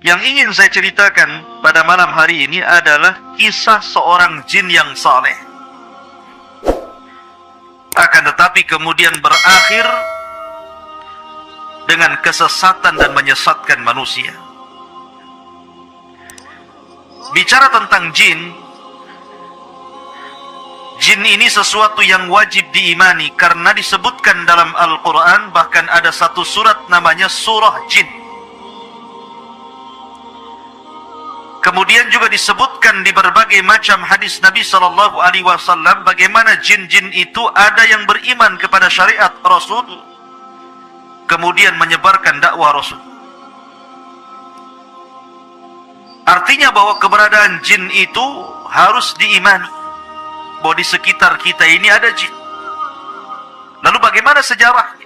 Yang ingin saya ceritakan pada malam hari ini adalah kisah seorang jin yang saleh. Akan tetapi kemudian berakhir dengan kesesatan dan menyesatkan manusia. Bicara tentang jin, jin ini sesuatu yang wajib diimani karena disebutkan dalam Al-Quran, bahkan ada satu surat namanya surah jin. Kemudian juga disebutkan di berbagai macam hadis Nabi SAW bagaimana jin-jin itu ada yang beriman kepada syariat Rasul, kemudian menyebarkan dakwah Rasul. Artinya bahwa keberadaan jin itu harus diimani, bahwa di sekitar kita ini ada jin. Lalu bagaimana sejarahnya?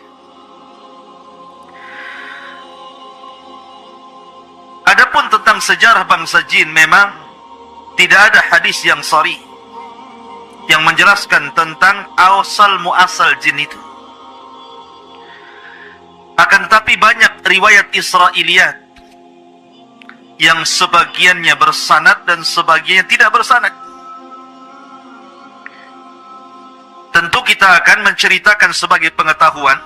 Adapun tentang sejarah bangsa jin, memang tidak ada hadis yang sahih yang menjelaskan tentang asal muasal jin itu. Akan tetapi banyak riwayat Israiliyat yang sebagiannya bersanad dan sebagiannya tidak bersanad. Tentu kita akan menceritakan sebagai pengetahuan,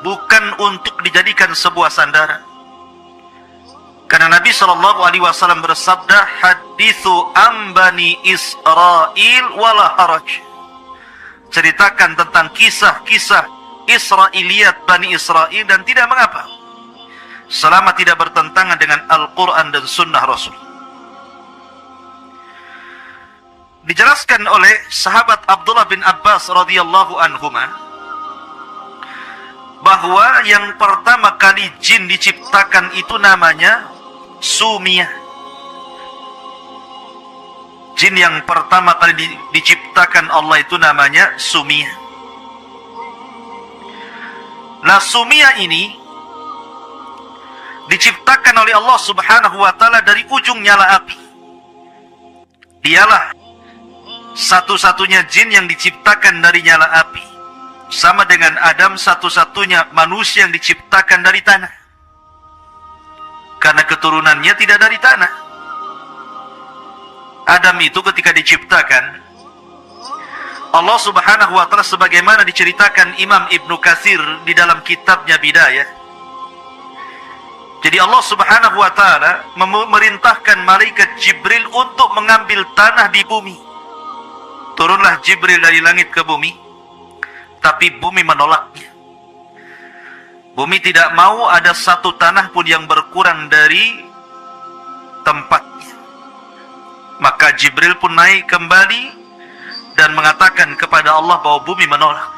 bukan untuk dijadikan sebuah sandaran. Karena Nabi SAW bersabda, hadithu ambani Israel wala haraj. Ceritakan tentang kisah-kisah Israiliyat Bani Israel dan tidak mengapa, selama tidak bertentangan dengan Al-Quran dan Sunnah Rasul. Dijelaskan oleh sahabat Abdullah bin Abbas radhiyallahu anhuma bahwa yang pertama kali jin diciptakan itu namanya Sumiyah. Jin yang pertama kali diciptakan Allah itu namanya Sumiyah. Nah, Sumiyah ini diciptakan oleh Allah Subhanahu wa ta'ala dari ujung nyala api. Dialah satu-satunya jin yang diciptakan dari nyala api, sama dengan Adam satu-satunya manusia yang diciptakan dari tanah, karena keturunannya tidak dari tanah. Adam itu ketika diciptakan, Allah Subhanahu wa ta'ala sebagaimana diceritakan Imam Ibnu Katsir di dalam kitabnya Bidayah. Jadi Allah Subhanahu wa ta'ala memerintahkan malaikat Jibril untuk mengambil tanah di bumi. Turunlah Jibril dari langit ke bumi, tapi bumi menolaknya. Bumi tidak mau ada satu tanah pun yang berkurang dari tempatnya. Maka Jibril pun naik kembali dan mengatakan kepada Allah bahwa bumi menolak.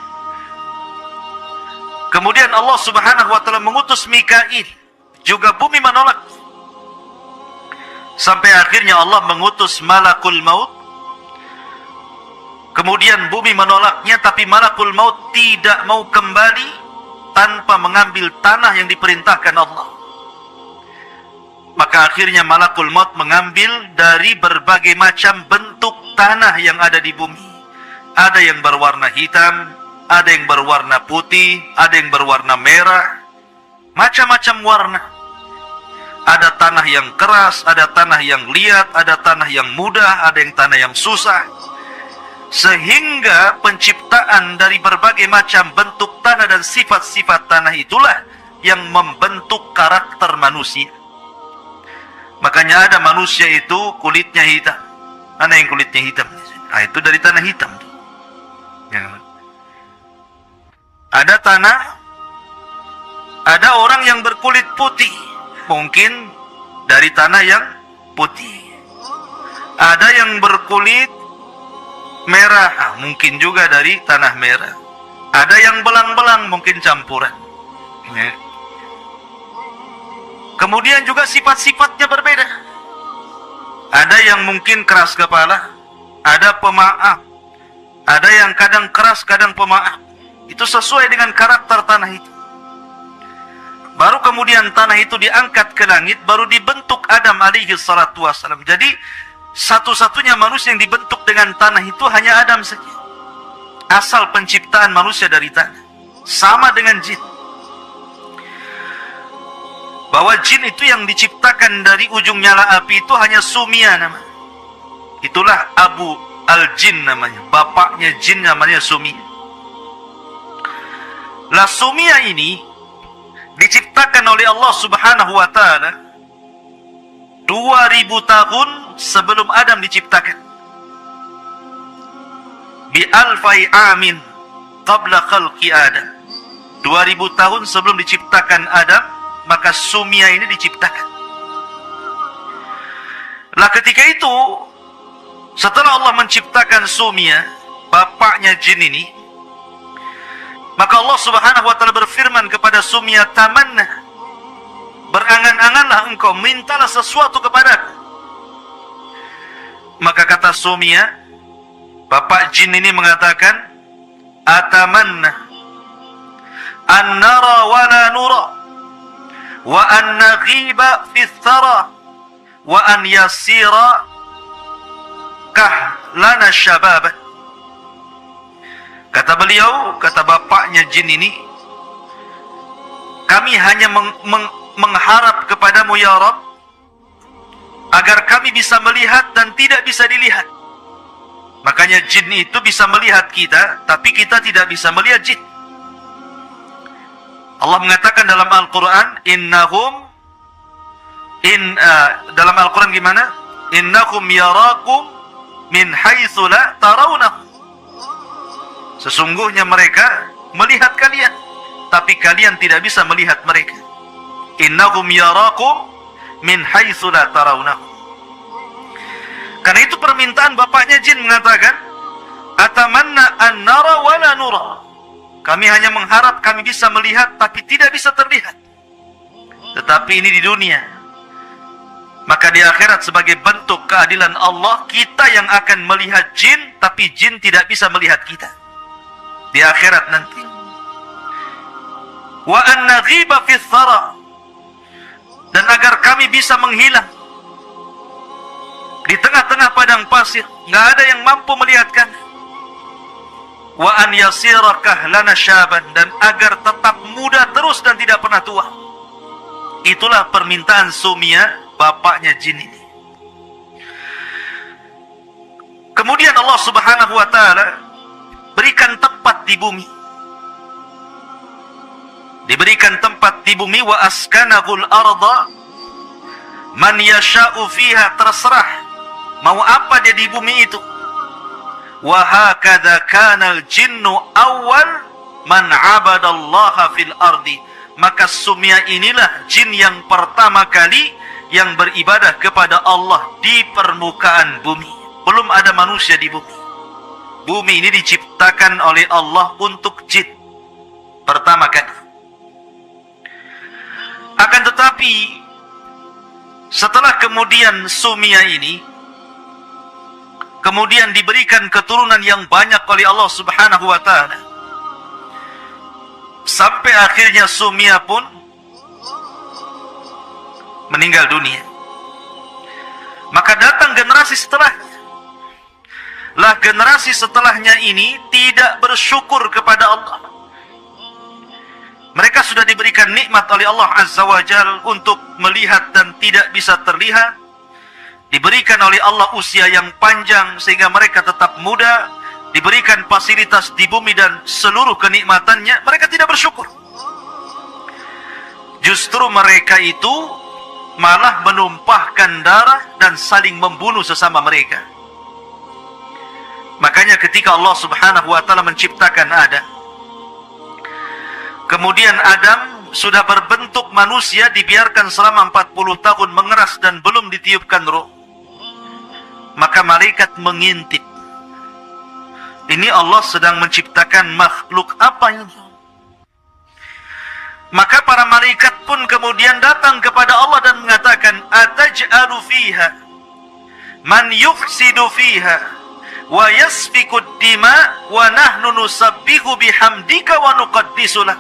Kemudian Allah Subhanahu wa ta'ala mengutus Mikail, juga bumi menolak. Sampai akhirnya Allah mengutus Malakul Maut. Kemudian bumi menolaknya, tapi Malakul Maut tidak mau kembali tanpa mengambil tanah yang diperintahkan Allah. Maka akhirnya Malakul Maut mengambil dari berbagai macam bentuk tanah yang ada di bumi. Ada yang berwarna hitam, ada yang berwarna putih, ada yang berwarna merah, macam-macam warna. Ada tanah yang keras, ada tanah yang liat, ada tanah yang mudah, ada yang tanah yang susah. Sehingga penciptaan dari berbagai macam bentuk tanah dan sifat-sifat tanah itulah yang membentuk karakter manusia. Makanya ada manusia itu kulitnya hitam. Mana yang kulitnya hitam? Nah, itu dari tanah hitam. Ya. Ada tanah, ada orang yang berkulit putih, mungkin dari tanah yang putih. Ada yang berkulit merah, mungkin juga dari tanah merah. Ada yang belang-belang, mungkin campuran. Ya. Kemudian juga sifat-sifatnya berbeda. Ada yang mungkin keras kepala, ada pemaaf, ada yang kadang keras, kadang pemaaf. Itu sesuai dengan karakter tanah itu. Baru kemudian tanah itu diangkat ke langit, baru dibentuk Adam alaihi salatu wassalam. Jadi satu-satunya manusia yang dibentuk dengan tanah itu hanya Adam saja. Asal penciptaan manusia dari tanah. Sama dengan jin. bahwa jin itu yang diciptakan dari ujung nyala api itu hanya Sumia namanya. Itulah Abu al-Jin namanya, bapaknya jin namanya Sumia. Lah Sumia ini diciptakan oleh Allah Subhanahu wa taala 2000 tahun sebelum Adam diciptakan. Bi alfai amin qabla khalqi Adam. 2000 tahun sebelum diciptakan Adam, maka Sumia ini diciptakan. Lah ketika itu, setelah Allah menciptakan Sumia, bapaknya jin ini, maka Allah Subhanahu wa taala berfirman kepada Sumia, tamanna, berangan-anganlah engkau, mintalah sesuatu kepadaku. Maka kata Sumia, bapak jin ini mengatakan, atamanna an nara wa la nura wa an naghiba fi thara wa an yasira kahlana syababan. Kata beliau, kata bapaknya jin ini, kami hanya mengharap kepadamu ya Rabb, agar kami bisa melihat dan tidak bisa dilihat. Makanya jin itu bisa melihat kita, tapi kita tidak bisa melihat jin. Allah mengatakan dalam Al-Quran, dalam Al-Quran gimana? Innakum yarakum min haitsu la tarawnahum. Sesungguhnya mereka melihat kalian, tapi kalian tidak bisa melihat mereka. Innahum yarakum min haitsu la tarawnahum. Karena itu permintaan bapaknya jin mengatakan, atamanna an nara wa la nura. Kami hanya mengharap kami bisa melihat tapi tidak bisa terlihat. Tetapi ini di dunia. Maka di akhirat sebagai bentuk keadilan Allah, kita yang akan melihat jin, tapi jin tidak bisa melihat kita. Di akhirat nanti. Wa an naghiba fi thara, dan agar kami bisa menghilang di tengah-tengah padang pasir, nggak ada yang mampu melihat kami. Wa an yasira kahlana syaban, dan agar tetap muda terus dan tidak pernah tua. Itulah permintaan Sumia, bapaknya jin ini. Kemudian Allah Subhanahu wa taala berikan tempat di bumi. Diberikan tempat di bumi, wa askanahul arda man yasha'u fiha, terserah mau apa dia di bumi itu. Wa hakadha kana al-jinnu awwal man 'abadallaha fil ardi. Maka Sumia inilah jin yang pertama kali yang beribadah kepada Allah di permukaan bumi. Belum ada manusia di bumi. Bumi ini diciptakan oleh Allah untuk jin pertama kali. Akan tetapi setelah kemudian Sumia ini kemudian diberikan keturunan yang banyak oleh Allah Subhanahu wa taala, sampai akhirnya Sumia pun meninggal dunia. Maka datang generasi setelahnya. Lah generasi setelahnya ini tidak bersyukur kepada Allah. Mereka sudah diberikan nikmat oleh Allah Azza wa Jal untuk melihat dan tidak bisa terlihat. Diberikan oleh Allah usia yang panjang sehingga mereka tetap muda. Diberikan fasilitas di bumi dan seluruh kenikmatannya. Mereka tidak bersyukur. Justru mereka itu malah menumpahkan darah dan saling membunuh sesama mereka. Makanya ketika Allah Subhanahu wa taala menciptakan Adam, kemudian Adam sudah berbentuk manusia, dibiarkan selama 40 tahun mengeras dan belum ditiupkan roh. Maka malaikat mengintip. Ini Allah sedang menciptakan makhluk apa ini? Maka para malaikat pun kemudian datang kepada Allah dan mengatakan, ataj'alu fiha man yufsidu fiha wa yasfikud dima wa nahnu nusabbihu bihamdika wa nuqaddisu lak.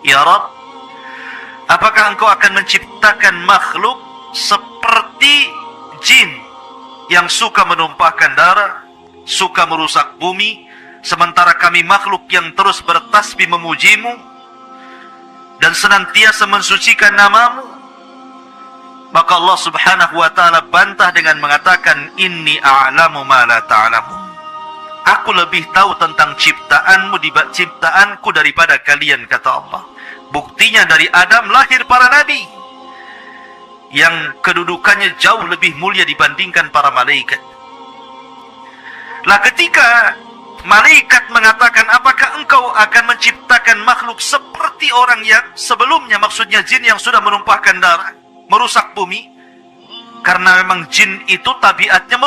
Ya Rabb, apakah engkau akan menciptakan makhluk seperti jin yang suka menumpahkan darah, suka merusak bumi, sementara kami makhluk yang terus bertasbih memujimu? dan senantiasa mensucikan namamu, maka Allah subhanahu wa ta'ala bantah dengan mengatakan, inni a'lamu ma la ta'lamun. Aku lebih tahu tentang ciptaanmu, ciptaanku daripada kalian, kata Allah. Buktinya dari Adam lahir para nabi yang kedudukannya jauh lebih mulia dibandingkan para malaikat. Lah ketika malaikat mengatakan, apakah engkau akan menciptakan makhluk seperti orang yang sebelumnya, maksudnya jin yang sudah menumpahkan darah, merusak bumi? Karena memang jin itu tabiatnya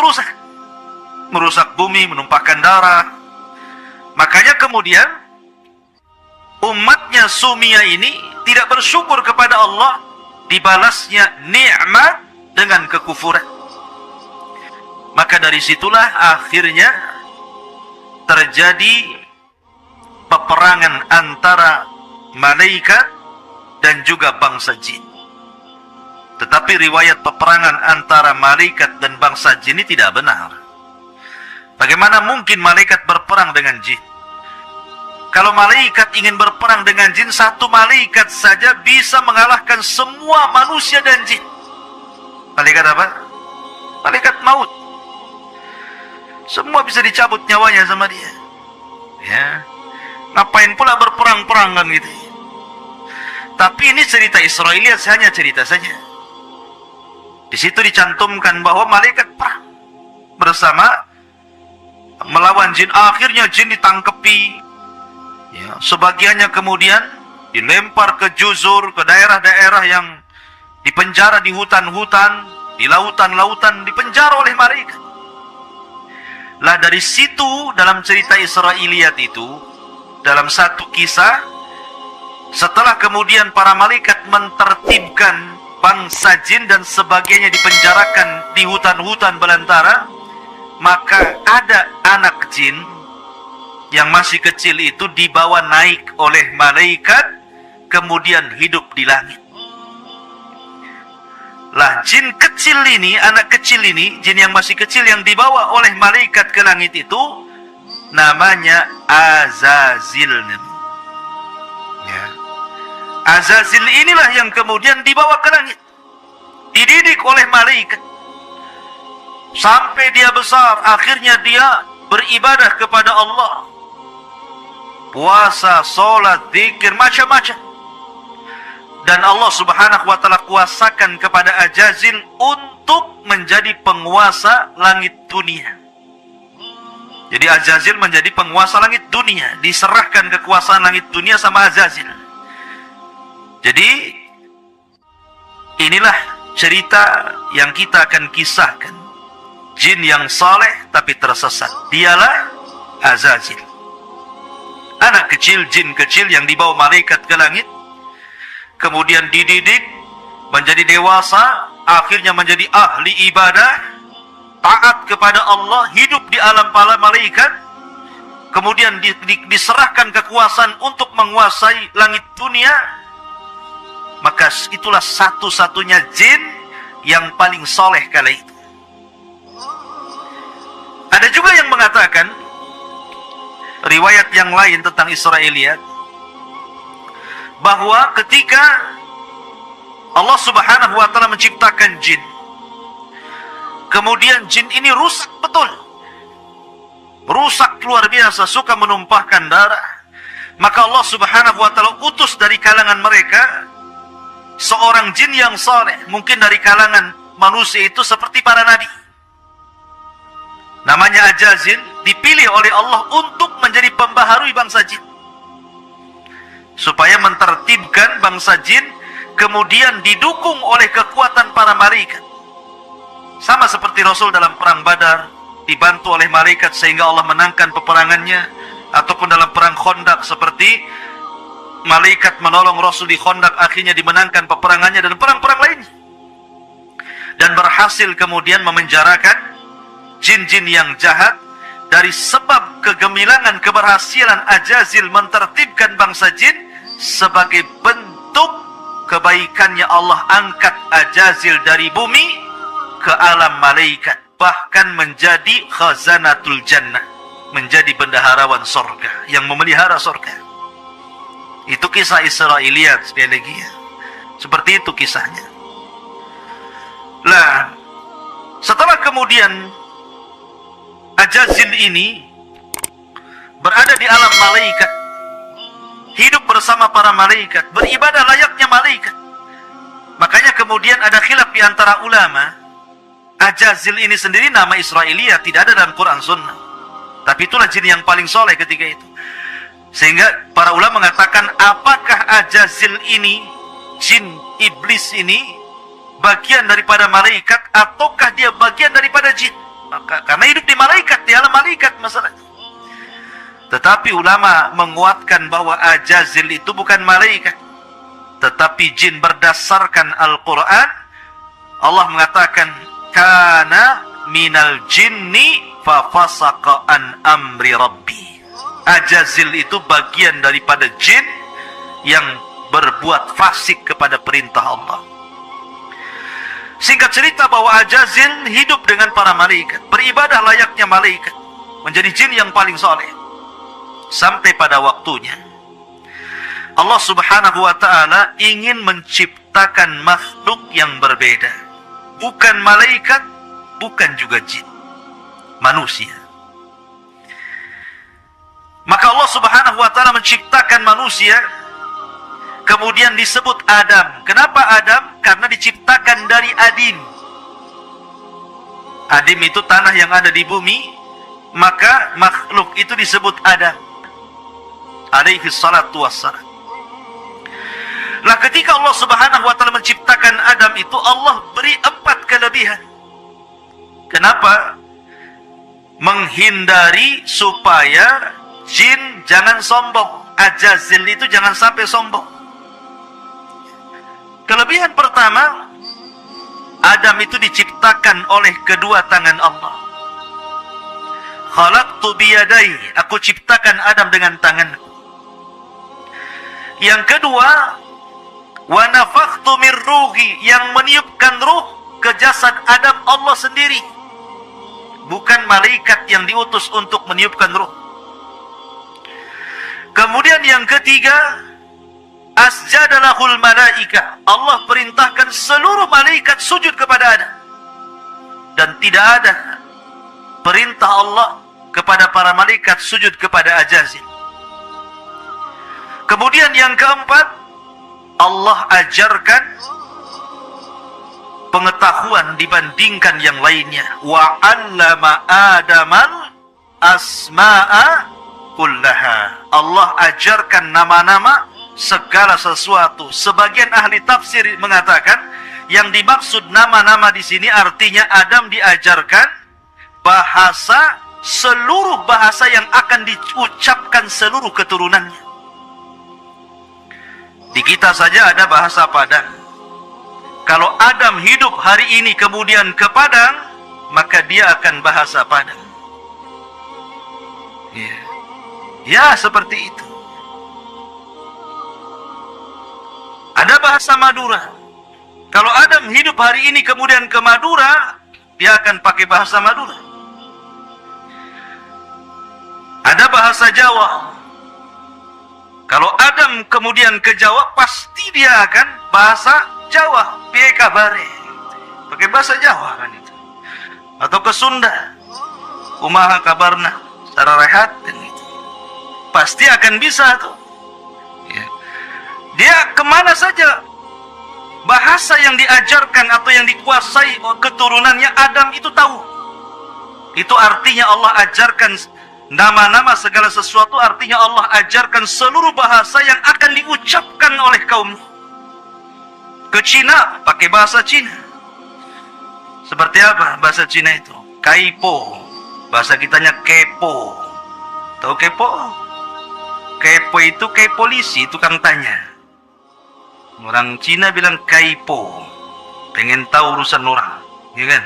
merusak bumi, menumpahkan darah. Makanya kemudian umatnya Sumia ini tidak bersyukur kepada Allah, dibalasnya nikmat dengan kekufuran. Maka dari situlah akhirnya terjadi peperangan antara malaikat dan juga bangsa jin. Tetapi riwayat peperangan antara malaikat dan bangsa jin ini tidak benar. Bagaimana mungkin malaikat berperang dengan jin? Kalau malaikat ingin berperang dengan jin, satu malaikat saja bisa mengalahkan semua manusia dan jin. Malaikat apa? Malaikat maut. Semua bisa dicabut nyawanya sama dia. Ya. Ngapain pula berperang-perang kan gitu. Tapi ini cerita Israiliyat, hanya cerita saja. Di situ dicantumkan bahwa malaikat perang bersama melawan jin. Akhirnya jin ditangkepi, ya, sebagiannya kemudian dilempar ke juzur, ke daerah-daerah yang dipenjara di hutan-hutan, di lautan-lautan, dipenjara oleh malaikat. Lah dari situ dalam cerita Israiliyat itu, dalam satu kisah, setelah kemudian para malaikat mentertibkan bangsa jin dan sebagainya dipenjarakan di hutan-hutan belantara, maka ada anak jin yang masih kecil itu dibawa naik oleh malaikat, kemudian hidup di langit. Lah jin kecil ini, anak kecil ini, jin yang masih kecil yang dibawa oleh malaikat ke langit itu namanya Azazil. Ya. Azazil inilah yang kemudian dibawa ke langit, dididik oleh malaikat sampai dia besar. Akhirnya dia beribadah kepada Allah, puasa, solat, zikir, macam-macam. Dan Allah subhanahu wa ta'ala kuasakan kepada Azazil untuk menjadi penguasa langit dunia. Jadi Azazil menjadi penguasa langit dunia, diserahkan kekuasaan langit dunia sama Azazil. Jadi inilah cerita yang kita akan kisahkan. Jin yang saleh tapi tersesat, dialah Azazil. Anak kecil, jin kecil yang dibawa malaikat ke langit, kemudian dididik menjadi dewasa, akhirnya menjadi ahli ibadah, taat kepada Allah, hidup di alam para malaikat, kemudian diserahkan kekuasaan untuk menguasai langit dunia. Maka itulah satu-satunya jin yang paling soleh kala itu. Ada juga yang mengatakan, riwayat yang lain tentang Israiliyat, bahwa ketika Allah subhanahu wa ta'ala menciptakan jin, kemudian jin ini rusak betul, rusak luar biasa, suka menumpahkan darah. Maka Allah subhanahu wa ta'ala utus dari kalangan mereka seorang jin yang saleh, mungkin dari kalangan manusia itu seperti para nabi, namanya Azazil, dipilih oleh Allah untuk menjadi pembaharui bangsa jin, supaya mentertibkan bangsa jin, kemudian didukung oleh kekuatan para malaikat. Sama seperti Rasul dalam perang Badar, dibantu oleh malaikat sehingga Allah menangkan peperangannya, ataupun dalam perang Khandaq seperti malaikat menolong Rasul di Khandaq, akhirnya dimenangkan peperangannya, dan perang-perang lainnya. Dan berhasil kemudian memenjarakan jin-jin yang jahat. Dari sebab kegemilangan keberhasilan Azazil mentertibkan bangsa jin, sebagai bentuk kebaikannya Allah angkat Azazil dari bumi ke alam malaikat, bahkan menjadi khazanatul jannah, menjadi bendaharawan sorga yang memelihara sorga. Itu kisah Israiliyat sekali lagi ya. Seperti itu kisahnya. Lah, setelah kemudian Ajazil ini berada di alam malaikat, hidup bersama para malaikat, beribadah layaknya malaikat. Makanya kemudian ada khilaf di antara ulama. Ajazil ini sendiri nama Israiliyat, tidak ada dalam Quran Sunnah. Tapi itulah jin yang paling soleh ketika itu. Sehingga para ulama mengatakan, apakah Ajazil ini, jin iblis ini, bagian daripada malaikat, ataukah dia bagian daripada jin? Maka, karena hidup di malaikat, di alam malaikat masalahnya. Tetapi ulama menguatkan bahwa Ajazil itu bukan malaikat, tetapi jin. Berdasarkan Al-Quran, Allah mengatakan, kana minal jinni fafasaqa an amri rabbi. Ajazil itu bagian daripada jin yang berbuat fasik kepada perintah Allah. Singkat cerita bahwa Ajazil hidup dengan para malaikat, beribadah layaknya malaikat, menjadi jin yang paling soleh. Sampai pada waktunya Allah subhanahu wa ta'ala ingin menciptakan makhluk yang berbeda. Bukan malaikat, bukan juga jin, manusia. Maka Allah subhanahu wa ta'ala menciptakan manusia, kemudian disebut Adam. Kenapa Adam? Karena diciptakan dari adim. Adim itu tanah yang ada di bumi, maka makhluk itu disebut Adam alaihi salatu wassalam. Lah ketika Allah subhanahu wa ta'ala menciptakan Adam itu, Allah beri 4 kelebihan. Kenapa? Menghindari supaya jin jangan sombong. Ajazil itu jangan sampai sombong. Kelebihan pertama, Adam itu diciptakan oleh kedua tangan Allah. Khalaqtu biyadai, aku ciptakan Adam dengan tanganku. Yang kedua, wa nafakhtu min ruhi, yang meniupkan ruh ke jasad Adam Allah sendiri, bukan malaikat yang diutus untuk meniupkan ruh. Kemudian yang ketiga, asjadalahul malaika, Allah perintahkan seluruh malaikat sujud kepada Adam. Dan tidak ada perintah Allah kepada para malaikat sujud kepada Ajazil. Kemudian yang keempat, Allah ajarkan pengetahuan dibandingkan yang lainnya. Wa 'allama Adamal asma'a kullaha. Allah ajarkan nama-nama segala sesuatu. Sebagian ahli tafsir mengatakan yang dimaksud nama-nama di sini artinya Adam diajarkan bahasa, seluruh bahasa yang akan diucapkan seluruh keturunannya. Di kita saja ada bahasa Padang. Kalau Adam hidup hari ini kemudian ke Padang, maka dia akan bahasa Padang. Ya, seperti itu. Ada bahasa Madura. Kalau Adam hidup hari ini kemudian ke Madura, dia akan pakai bahasa Madura. Ada bahasa Jawa. Kalau Adam kemudian ke Jawa, pasti dia akan bahasa Jawa. Piye kabare? Pakai bahasa Jawa kan itu. Atau ke Sunda. Kumaha kabarna? Secara rehat dan itu. Pasti akan bisa tuh. Ya. Dia kemana saja, bahasa yang diajarkan atau yang dikuasai keturunannya Adam itu tahu. Itu artinya Allah ajarkan nama-nama segala sesuatu, artinya Allah ajarkan seluruh bahasa yang akan diucapkan oleh kaumnya. Ke Cina, pakai bahasa Cina. Seperti apa bahasa Cina itu? Kaipo. Bahasa kitanya kepo. Tahu kepo? Kepo itu kayak polisi, tukang tanya. Orang Cina bilang kaipo. Pengen tahu urusan orang. Ya kan?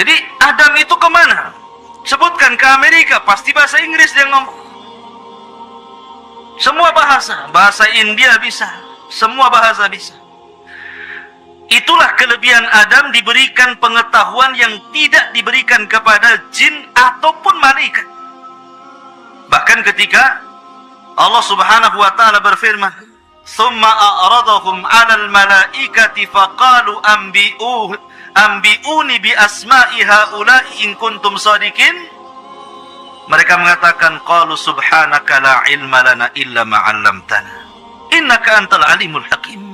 Jadi Adam itu kemana? Sebutkan ke Amerika, pasti bahasa Inggris dia ngomong. Semua bahasa, bahasa India bisa, semua bahasa bisa. Itulah kelebihan Adam, diberikan pengetahuan yang tidak diberikan kepada jin ataupun malaikat. Bahkan ketika Allah Subhanahu wa taala berfirman, "Tsumma a'radahum 'alal malaikati faqalu anbi'uni bi asma'i haula'i in kuntum shadiqin." Mereka mengatakan, qalu subhanaka la ilma lana illa ma 'allamtana innaka antal alimul hakim.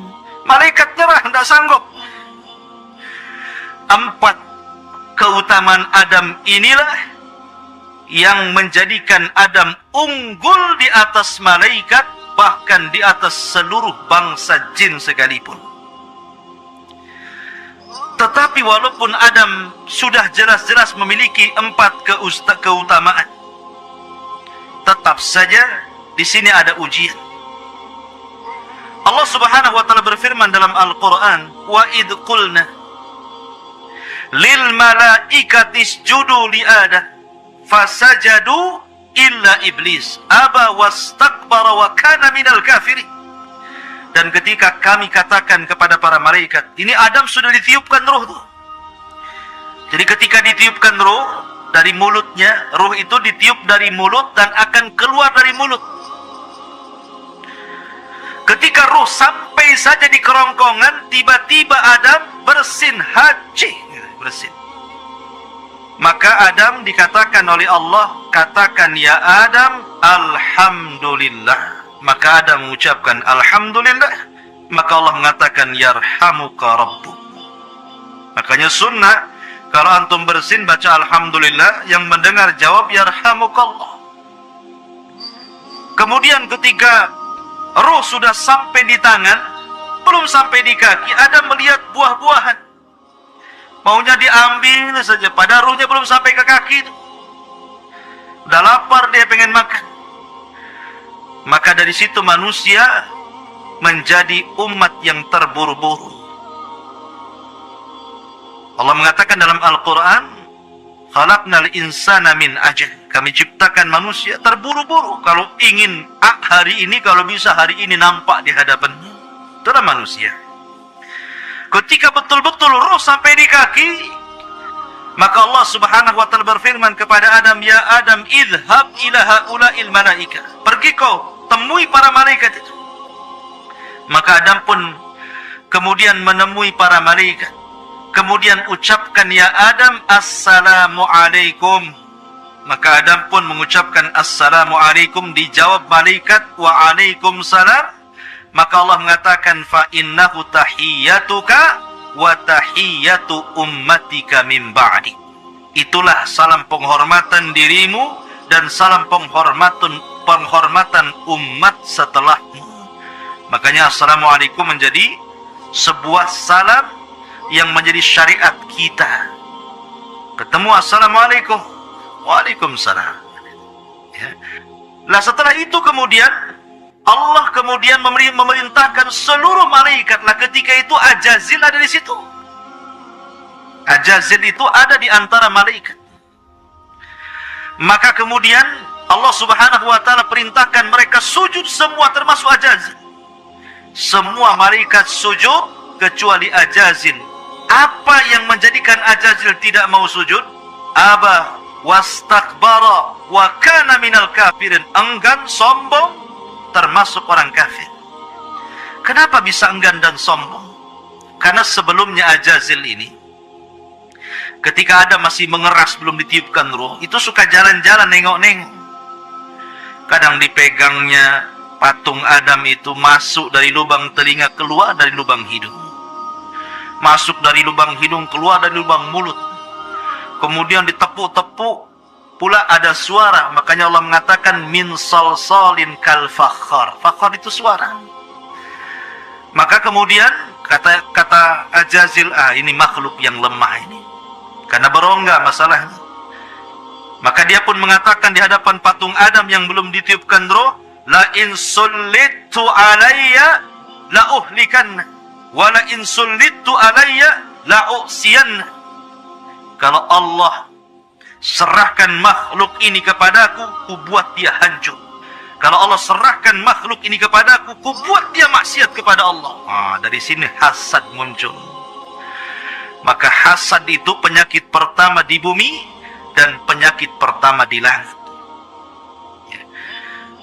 Malaikat nyerah, tidak sanggup. 4 keutamaan Adam inilah yang menjadikan Adam unggul di atas malaikat, bahkan di atas seluruh bangsa jin sekalipun. Tetapi walaupun Adam sudah jelas-jelas memiliki 4 keutamaan, tetap saja di sini ada ujian. Allah Subhanahu wa taala berfirman dalam Al-Qur'an, "Wa id qulna lil malaikati isjudu li Adam fasajadu illa iblis aba wastakbara wa kana minal kafirin." Dan ketika kami katakan kepada para malaikat, ini Adam sudah ditiupkan roh tuh. Jadi ketika ditiupkan roh dari mulutnya, roh itu ditiup dari mulut dan akan keluar dari mulut. Ketika roh sampai saja di kerongkongan, tiba-tiba Adam bersin haji, bersin. Maka Adam dikatakan oleh Allah, katakan ya Adam, alhamdulillah. Maka Adam mengucapkan alhamdulillah. Maka Allah mengatakan yarhamuka rabbuk. Makanya sunnah, kalau antum bersin baca alhamdulillah, yang mendengar jawab yarhamukallah. Kemudian ketika roh sudah sampai di tangan, belum sampai di kaki, Adam melihat buah-buahan. Maunya diambil saja, pada ruhnya belum sampai ke kaki itu. Udah lapar, dia pengen makan. Maka dari situ manusia menjadi umat yang terburu-buru. Allah mengatakan dalam Al-Quran, "Khalaqnal insana min ajal." Kami ciptakan manusia terburu-buru. Kalau ingin hari ini, kalau bisa hari ini nampak di hadapannya. Itulah manusia. Ketika betul-betul roh sampai di kaki, maka Allah Subhanahu wa taala berfirman kepada Adam, "Ya Adam, idhhab ila haula'il malaika." Pergi kau temui para malaikat itu. Maka Adam pun kemudian menemui para malaikat. Kemudian ucapkan, "Ya Adam, assalamu alaikum." Maka Adam pun mengucapkan assalamu alaikum, dijawab malaikat wa alaikumussalam. Maka Allah mengatakan, fa innahu tahiyyatuka wa tahiyyatu ummatika min ba'di. Itulah salam penghormatan dirimu dan salam penghormatan umat setelahmu. Makanya assalamualaikum menjadi sebuah salam yang menjadi syariat kita. Ketemu assalamualaikum, waalaikumsalam. Ya. Lah setelah itu kemudian Allah kemudian memerintahkan seluruh malaikat. Lah ketika itu Ajazil ada di situ. Ajazil itu ada di antara malaikat. Maka kemudian Allah Subhanahu wa taala perintahkan mereka sujud semua, termasuk Ajazil. Semua malaikat sujud kecuali Ajazil. Apa yang menjadikan Ajazil tidak mau sujud? Aba wastakbara wa kana minal kafirin. Enggan, sombong, termasuk orang kafir. Kenapa bisa enggan dan sombong? Karena sebelumnya Ajazil ini, ketika Adam masih mengeras belum ditiupkan ruh, itu suka jalan-jalan nengok-nengok. Kadang dipegangnya patung Adam itu, masuk dari lubang telinga, keluar dari lubang hidung. Masuk dari lubang hidung, keluar dari lubang mulut. Kemudian ditepuk-tepuk, pula ada suara. Makanya Allah mengatakan min salsalin kal fakhar. Fakhar itu suara. Maka kemudian kata Ajazil, ini makhluk yang lemah ini, karena berongga masalahnya. Maka dia pun mengatakan di hadapan patung Adam yang belum ditiupkan roh, la in sullitu alayya la uhlikanna wa la in sullitu alayya la usiyanna. Kalau Allah serahkan makhluk ini kepadaku, ku buat dia hancur. Kalau Allah serahkan makhluk ini kepadaku, ku buat dia maksiat kepada Allah. Dari sini hasad muncul. Maka hasad itu penyakit pertama di bumi dan penyakit pertama di langit.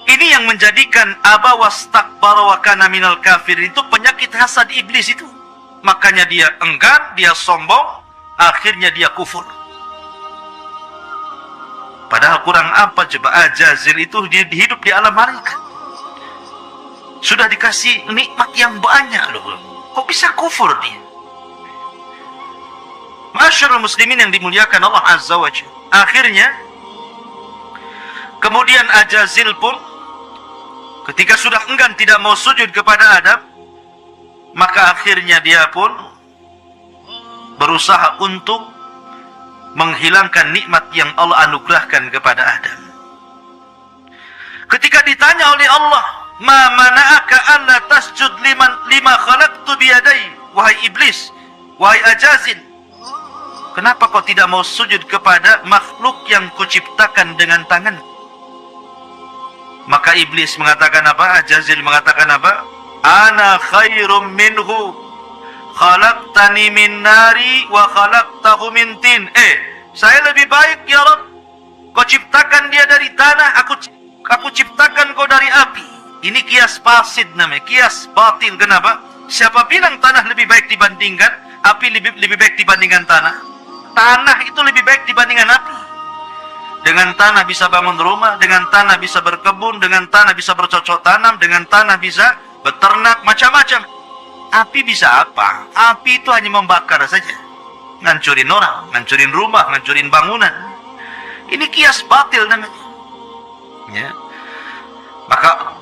Ini yang menjadikan aba wastakbara wa kana minal kafir, itu penyakit hasad iblis itu. Makanya dia enggan, dia sombong, akhirnya dia kufur. Padahal kurang apa coba Ajazil itu dia hidup di alam malaikat. Sudah dikasih nikmat yang banyak loh. Kok bisa kufur dia? Masyarul muslimin yang dimuliakan Allah Azza wa Jalla. Akhirnya kemudian Ajazil pun ketika sudah enggan tidak mau sujud kepada Adam, maka akhirnya dia pun berusaha untuk menghilangkan nikmat yang Allah anugerahkan kepada Adam. Ketika ditanya oleh Allah, "Ma mana'aka alla tasjud lima khalaqtu biyadai?" Wahai iblis, wahai Ajazil, kenapa kau tidak mau sujud kepada makhluk yang kuciptakan dengan tangan? Maka iblis mengatakan apa? Ajazil mengatakan apa? Ana khairum minhu, khalaqtani min nari wa khalaqtahu min tin. Saya lebih baik ya Rabb. Kau ciptakan dia dari tanah, aku ciptakan kau dari api. Ini kias fasid namanya, kias batil. Kenapa? Siapa bilang tanah lebih baik dibandingkan api, lebih baik dibandingkan tanah? Tanah itu lebih baik dibandingkan api. Dengan tanah bisa bangun rumah, dengan tanah bisa berkebun, dengan tanah bisa bercocok tanam, dengan tanah bisa beternak, macam-macam. Api bisa apa? Api itu hanya membakar saja. Ngancurin orang, ngancurin rumah, ngancurin bangunan. Ini kias batil namanya. Ya. Maka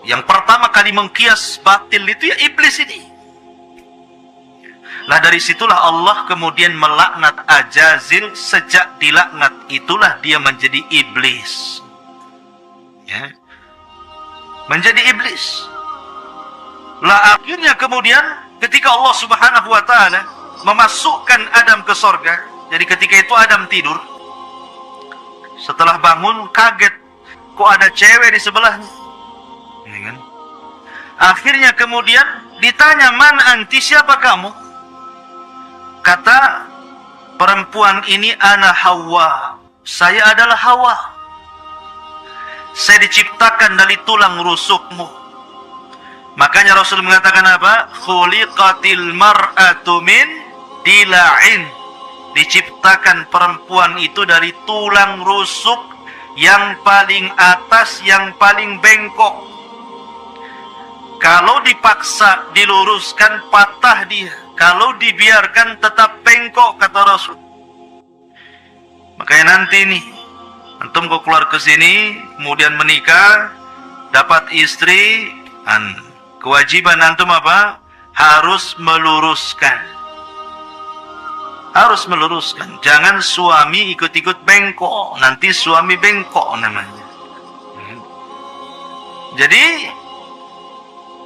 yang pertama kali mengkias batil itu ya iblis ini. Nah dari situlah Allah kemudian melaknat Ajazil. Sejak dilaknat itulah dia menjadi iblis. Ya. Menjadi iblis. Lah akhirnya kemudian ketika Allah Subhanahu wa taala memasukkan Adam ke sorga, jadi ketika itu Adam tidur, setelah bangun kaget, kok ada cewek di sebelahnya. Ini kan? Akhirnya kemudian ditanya, "Man anti, siapa kamu?" Kata perempuan ini, "Ana Hawa, saya adalah Hawa. Saya diciptakan dari tulang rusukmu." Makanya Rasul mengatakan apa? Khuliqatil mar'atu min dila'in. Diciptakan perempuan itu dari tulang rusuk yang paling atas, yang paling bengkok. Kalau dipaksa diluruskan, patah dia. Kalau dibiarkan tetap bengkok, kata Rasul. Makanya nanti nih, antum kau keluar ke sini, kemudian menikah, dapat istri, kewajiban antum apa? Harus meluruskan. Harus meluruskan. Jangan suami ikut-ikut bengkok. Nanti suami bengkok namanya. Jadi,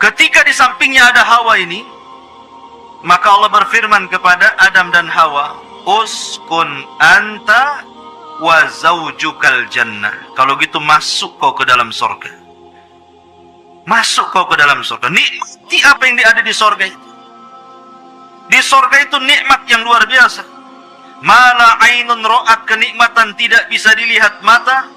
ketika di sampingnya ada Hawa ini, maka Allah berfirman kepada Adam dan Hawa, "Uskun anta wa zaujukal jannah." Kalau gitu masuk kau ke dalam surga. Masuk kau ke dalam surga. Nikmati apa yang ada di surga itu. Di surga itu nikmat yang luar biasa. Mala ainun ra'at, kenikmatan tidak bisa dilihat mata.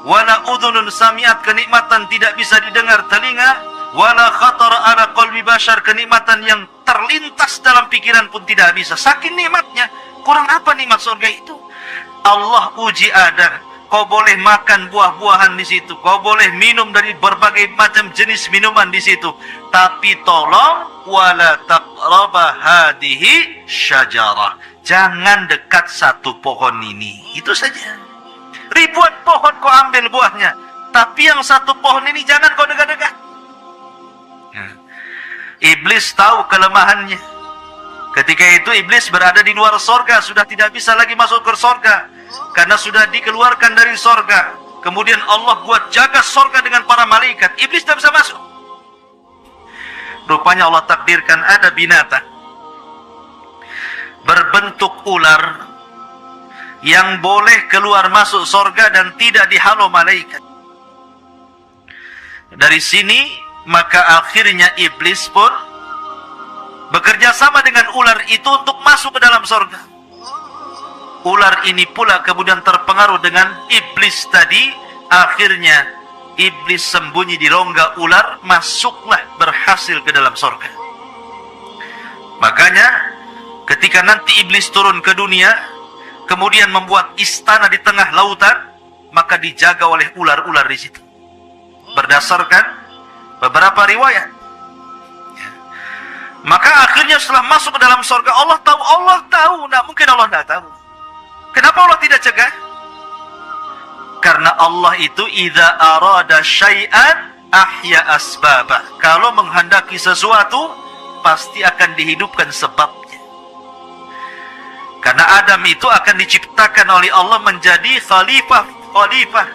Wala udhunun sami'at, kenikmatan tidak bisa didengar telinga. Wala khatara ala qalbi bashar, kenikmatan yang terlintas dalam pikiran pun tidak bisa. Saking nikmatnya. Kurang apa nikmat surga itu? Allah uji Adam. Kau boleh makan buah-buahan di situ. Kau boleh minum dari berbagai macam jenis minuman di situ. Tapi tolong, wala taqraba hadihi syajarah. Jangan dekat satu pohon ini. Itu saja. Ribuan pohon kau ambil buahnya. Tapi yang satu pohon ini jangan kau dekat-dekat. Iblis tahu kelemahannya. Ketika itu iblis berada di luar sorga. Sudah tidak bisa lagi masuk ke sorga. Karena sudah dikeluarkan dari sorga. Kemudian Allah buat jaga sorga dengan para malaikat. Iblis tidak bisa masuk. Rupanya Allah takdirkan ada binatang berbentuk ular yang boleh keluar masuk sorga dan tidak dihalau malaikat. Dari sini maka akhirnya iblis pun bekerja sama dengan ular itu untuk masuk ke dalam sorga. Ular ini pula kemudian terpengaruh dengan iblis tadi. Akhirnya iblis sembunyi di rongga ular, masuklah, berhasil ke dalam surga. Makanya ketika nanti iblis turun ke dunia, kemudian membuat istana di tengah lautan, maka dijaga oleh ular-ular di situ. Berdasarkan beberapa riwayat. Ya. Maka akhirnya setelah masuk ke dalam surga, Allah tahu, tidak mungkin Allah tidak tahu. Kenapa Allah tidak cegah? Karena Allah itu idza arada syai'an ahya asbabah. Kalau menghendaki sesuatu, pasti akan dihidupkan sebabnya. Karena Adam itu akan diciptakan oleh Allah menjadi khalifah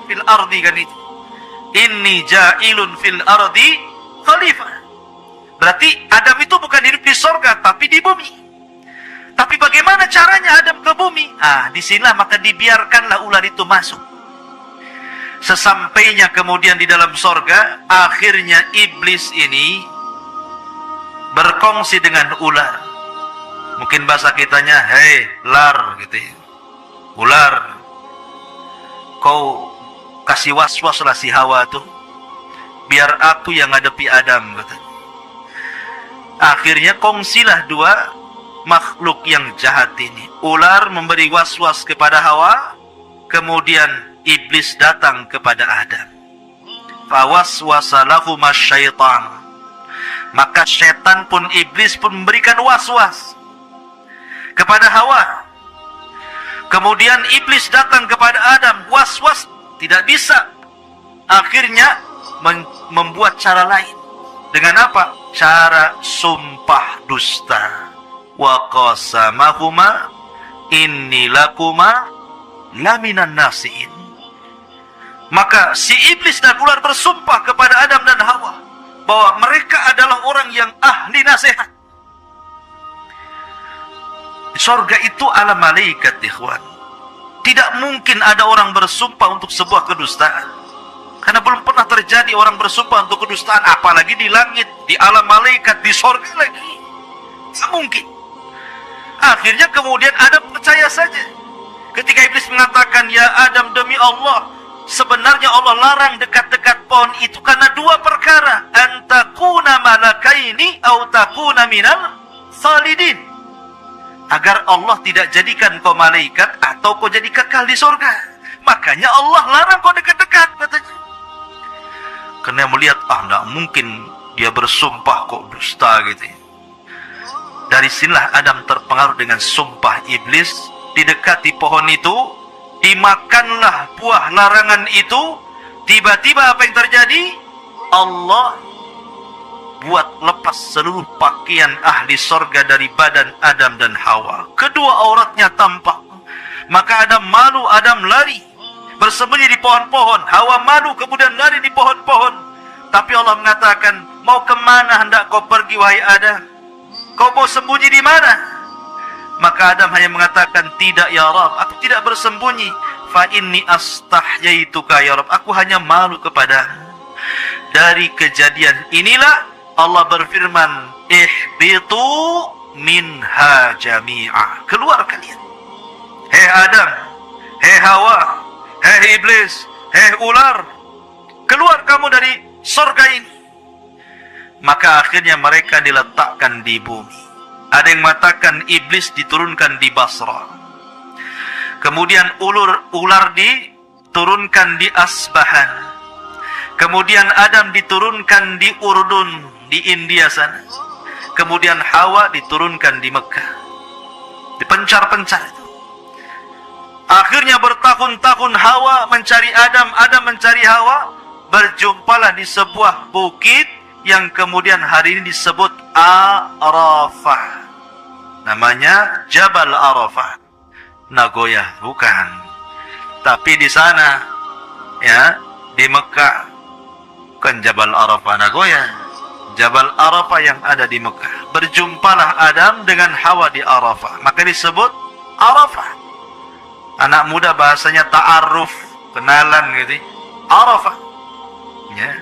fil ardi, kan itu. Inni ja'ilun fil ardi khalifah. Berarti Adam itu bukan hidup di surga, tapi di bumi. Tapi bagaimana caranya Adam ke bumi? Disinilah maka dibiarkanlah ular itu masuk. Sesampainya kemudian di dalam surga, akhirnya iblis ini berkongsi dengan ular. Mungkin bahasa kitanya, hei lar, gitu ya. Ular, kau kasih was-was lah si Hawa tuh, biar aku yang ngadepi Adam, katanya. Akhirnya kongsilah dua makhluk yang jahat ini. Ular memberi was-was kepada Hawa, kemudian iblis datang kepada Adam. Fawaswasa lahuma syaitan. Maka setan pun, iblis pun memberikan was-was kepada Hawa. Kemudian iblis datang kepada Adam, was-was tidak bisa. Akhirnya membuat cara lain. Dengan apa? Cara sumpah dusta. Wa qasamahuma inni lakuma laminan nasihin. Maka si iblis dan ular bersumpah kepada Adam dan Hawa bahwa mereka adalah orang yang ahli nasihat. Surga itu ala malaikat, ikhwan. Tidak mungkin ada orang bersumpah untuk sebuah kedustaan. Karena belum pernah terjadi orang bersumpah untuk kedustaan, apalagi di langit, di alam malaikat, di surga lagi. Tidak mungkin. Akhirnya kemudian Adam percaya saja. Ketika iblis mengatakan, ya Adam, demi Allah, sebenarnya Allah larang dekat-dekat pohon itu karena dua perkara. Antakuna malakaini au takuna minal khalidin. Agar Allah tidak jadikan kau malaikat atau kau jadi kekal di surga. Makanya Allah larang kau dekat-dekat, katanya. Karena melihat, tidak mungkin dia bersumpah kok dusta, gitu ya. Dari sinilah Adam terpengaruh dengan sumpah iblis. Didekati pohon itu, dimakanlah buah larangan itu. Tiba-tiba apa yang terjadi? Allah buat lepas seluruh pakaian ahli sorga dari badan Adam dan Hawa. Kedua auratnya tampak. Maka Adam malu, Adam lari, bersembunyi di pohon-pohon. Hawa malu, kemudian lari di pohon-pohon. Tapi Allah mengatakan, mau kemana hendak kau pergi, wahai Adam? Kau mau sembunyi di mana? Maka Adam hanya mengatakan, tidak ya Rabb, aku tidak bersembunyi. Fa inni astahyaituka ya Rabb, aku hanya malu kepadamu. Dari kejadian inilah Allah berfirman, ihbitu minha jami'ah. Keluar kalian. Hei Adam, hei Hawa, hei iblis, hei ular, keluar kamu dari surga ini. Maka akhirnya mereka diletakkan di bumi. Ada yang mengatakan iblis diturunkan di Basra. Kemudian ular diturunkan di Asbahan. Kemudian Adam diturunkan di Urdun, di India sana. Kemudian Hawa diturunkan di Mekah. Dipencar-pencar itu. Akhirnya bertahun-tahun Hawa mencari Adam, Adam mencari Hawa. Berjumpalah di sebuah bukit yang kemudian hari ini disebut Arafah. Namanya Jabal Arafah. Nagoya, bukan. Tapi di sana, ya, di Mekah, bukan Jabal Arafah Nagoya. Jabal Arafah yang ada di Mekah. Berjumpalah Adam dengan Hawa di Arafah. Maka disebut Arafah. Anak muda bahasanya ta'aruf, kenalan gitu. Arafah. Ya.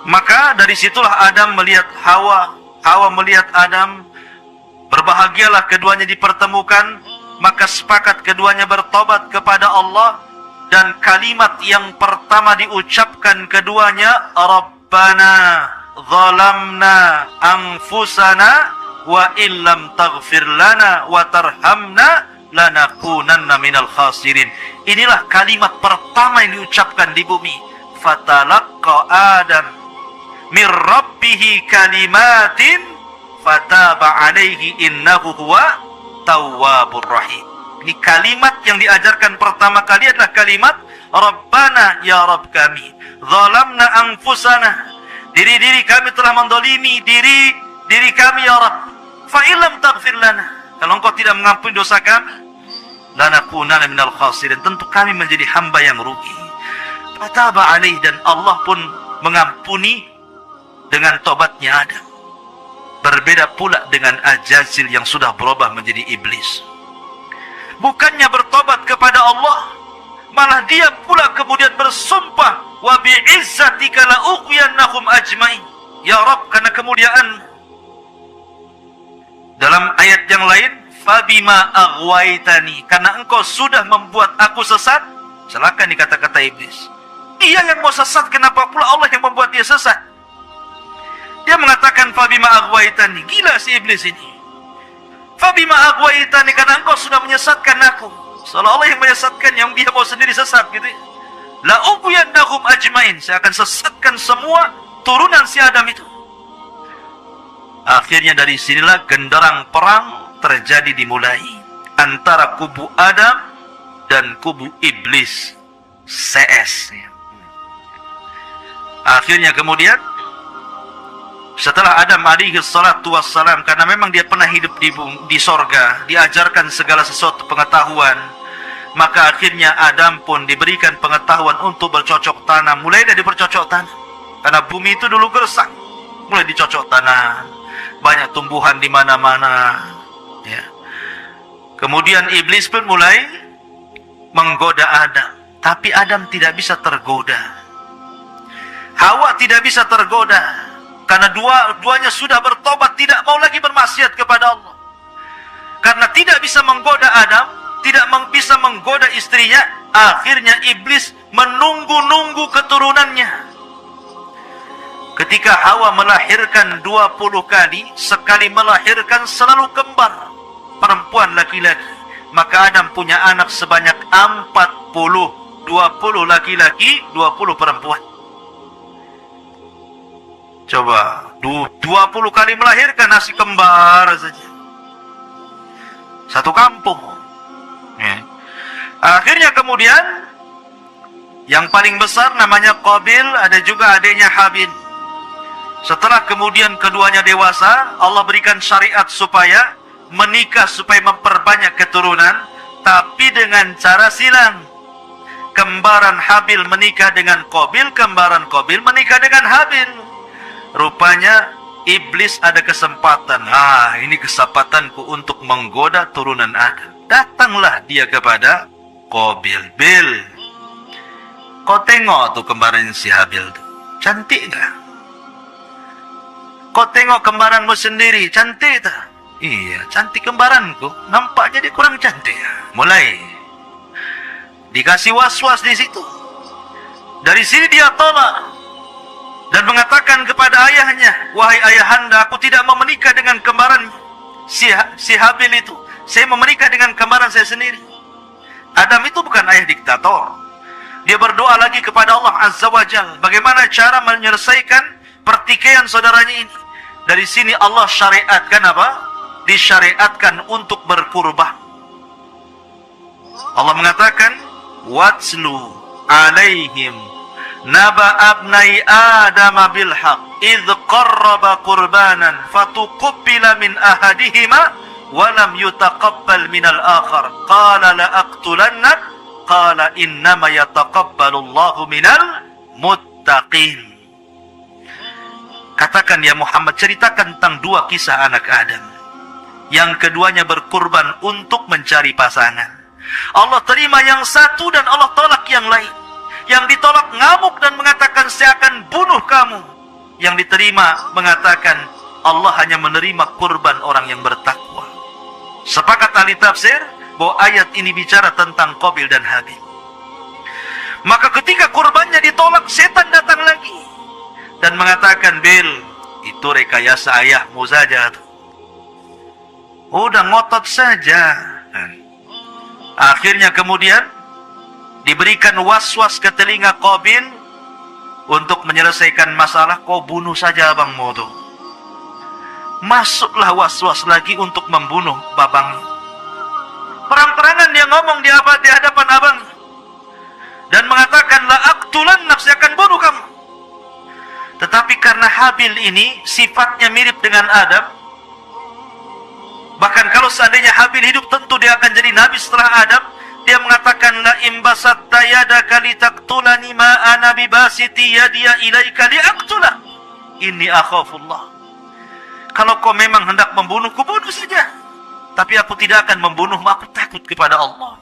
Maka dari situlah Adam melihat Hawa, Hawa melihat Adam. Berbahagialah keduanya dipertemukan. Maka sepakat keduanya bertobat kepada Allah. dan kalimat yang pertama diucapkan keduanya, Rabbana zalamna anfusana wa illam taghfir lana wa tarhamna lanakunanna minal khasirin. Inilah kalimat pertama yang diucapkan di bumi. Fatalaqqa Adam min rabbih kalimatin fataba alaihi innahu huwa tawwabur rahim. Ini kalimat yang diajarkan pertama kali adalah kalimat Rabbana, ya Rabb kami, zalamna anfusana, diri kami telah mendolimi diri kami ya Rabb. Fa illam taghfir lana, kalau engkau tidak mengampuni dosa kami, lanakunanna minal khasirin, tentu kami menjadi hamba yang rugi. Fataba alaihi, dan Allah pun mengampuni dengan tobatnya Adam. Berbeda pula dengan Ajazil yang sudah berubah menjadi iblis. Bukannya bertobat kepada Allah, malah dia pula kemudian bersumpah, wa bi'izzatika la ughwiyannahum ajmain, ya Rabb, karena kemuliaan. Dalam ayat yang lain, fabima aghwaitani, karena engkau sudah membuat aku sesat. Celaka nih kata-kata iblis. Dia yang mau sesat, kenapa pula Allah yang membuat dia sesat? Dia mengatakan fabima aghwaitani. Gila si iblis ini. Fabima aghwaitani, karena engkau sudah menyesatkan aku. Seolah-olah yang menyesatkan, yang dia mau sendiri sesat gitu. La ughwiyannahum ajmain, saya akan sesatkan semua turunan si Adam itu. Akhirnya dari sinilah genderang perang terjadi, dimulai antara kubu Adam dan kubu iblis CS. Akhirnya kemudian setelah Adam alaihi salatu wassalam, karena memang dia pernah hidup di sorga, diajarkan segala sesuatu pengetahuan, maka akhirnya Adam pun diberikan pengetahuan untuk bercocok tanam. Mulai dari bercocok tanam, karena bumi itu dulu gersang, mulai dicocok tanam, banyak tumbuhan di mana-mana. Ya. Kemudian iblis pun mulai menggoda Adam, tapi Adam tidak bisa tergoda. Hawa tidak bisa tergoda, karena duanya sudah bertobat, tidak mau lagi bermaksiat kepada Allah. Karena tidak bisa menggoda Adam, tidak bisa menggoda istrinya, akhirnya iblis menunggu-nunggu keturunannya. Ketika Hawa melahirkan 20 kali, sekali melahirkan selalu kembar, perempuan laki-laki. Maka Adam punya anak sebanyak 40, 20 laki-laki, 20 perempuan. Coba 20 kali melahirkan nasi kembar saja, satu kampung. Ya. Akhirnya kemudian yang paling besar namanya Qabil, ada juga adiknya Habil. Setelah kemudian keduanya dewasa, Allah berikan syariat supaya menikah, supaya memperbanyak keturunan, tapi dengan cara silang. Kembaran Habil menikah dengan Qabil, kembaran Qabil menikah dengan Habil. Rupanya iblis ada kesempatan. Ini kesempatanku untuk menggoda turunan Adam. Datanglah dia kepada Qabil. Bil, kau tengok tuh kembaran si Habil tuh, cantik gak? Kau tengok kembaranmu sendiri, cantik tak? Iya, cantik kembaranku. Nampaknya dia kurang cantik. Mulai dikasih was-was di situ. Dari sini dia tolak dan mengatakan kepada ayahnya, wahai ayahanda, aku tidak mau menikah dengan kembaran si Habil itu. Saya mau menikah dengan kembaran saya sendiri. Adam itu bukan ayah diktator. Dia berdoa lagi kepada Allah Azza wa Jalla, bagaimana cara menyelesaikan pertikaian saudaranya ini. Dari sini Allah syariatkan apa? Disyariatkan untuk berkurban. Allah mengatakan, watslu alaihim naba abnai Adam bil haq idh qarraba qurbanan fatuqabbala min ahadihima wa lam yutaqabbal min al-akhar qala la aqtulannak qala innama yataqabbalu Allahu minal muttaqin. Katakan ya Muhammad, ceritakan tentang dua kisah anak Adam. Yang keduanya berkurban untuk mencari pasangan. Allah terima yang satu dan Allah tolak yang lain. Yang ditolak ngamuk dan mengatakan saya akan bunuh kamu. Yang diterima mengatakan Allah hanya menerima kurban orang yang bertakwa. Sepakat ahli tafsir bahwa ayat ini bicara tentang Qabil dan Habil. Maka ketika kurbannya ditolak, setan datang lagi dan mengatakan, Bil, itu rekayasa ayahmu saja. Udah ngotot saja. Akhirnya kemudian diberikan was-was ke telinga Qabil untuk menyelesaikan masalah. Kau bunuh saja abangmu tuh. Masuklah was-was lagi untuk membunuh babangnya. Perang-perangan dia ngomong di hadapan abang dan mengatakan, la aqtulan, nafsi akan bunuh kamu. Tetapi karena Habil ini sifatnya mirip dengan Adam, bahkan kalau seandainya Habil hidup, tentu dia akan jadi nabi setelah Adam. Dia mengatakan, la imbasatta yadaka litaqtulani ma ana bibasiti yadiya ilaika liaqtulah inni akhafullah. Kalau kau memang hendak membunuhku, bunuh saja, tapi aku tidak akan membunuhmu, aku takut kepada Allah.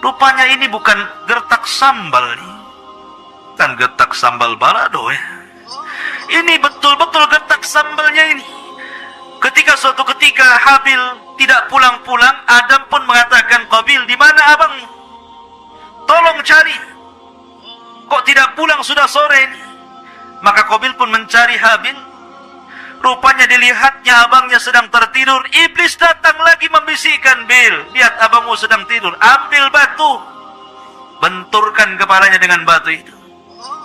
Rupanya ini bukan gertak sambal nih, bukan gertak sambal balado ya. Ini betul-betul gertak sambalnya ini. Ketika suatu ketika Habil tidak pulang-pulang, Adam pun mengatakan, Qabil, di mana abangmu? Tolong cari. Kok tidak pulang, sudah sore ini? Maka Qabil pun mencari Habil. Rupanya dilihatnya abangnya sedang tertidur. Iblis datang lagi membisikkan, Bil, lihat abangmu sedang tidur, ambil batu, benturkan kepalanya dengan batu itu,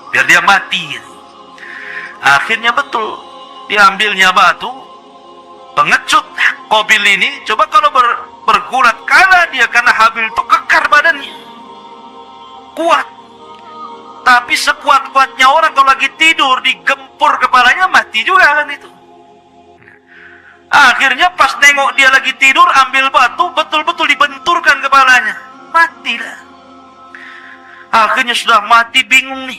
biar dia mati. Akhirnya betul, diambilnya batu, pengecut Qabil ini. Coba kalau bergulat, kalah dia, karena Habil itu kekar badannya, kuat. Tapi sekuat-kuatnya orang kalau lagi tidur digempur kepalanya, mati juga kan itu. Akhirnya pas nengok dia lagi tidur, ambil batu, betul-betul dibenturkan kepalanya, matilah. Akhirnya sudah mati, bingung nih,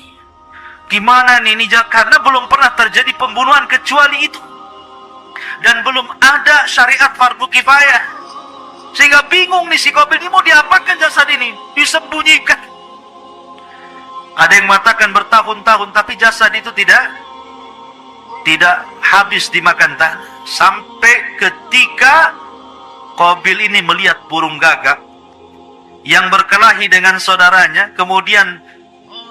gimana nih, karena belum pernah terjadi pembunuhan kecuali itu, dan belum ada syariat fardu kifayah, sehingga bingung nih si Qabil ini mau diapakan jasad ini, disembunyikan. Ada yang mengatakan bertahun-tahun, tapi jasad itu tidak habis dimakan tanah, sampai ketika Qabil ini melihat burung gagak yang berkelahi dengan saudaranya, kemudian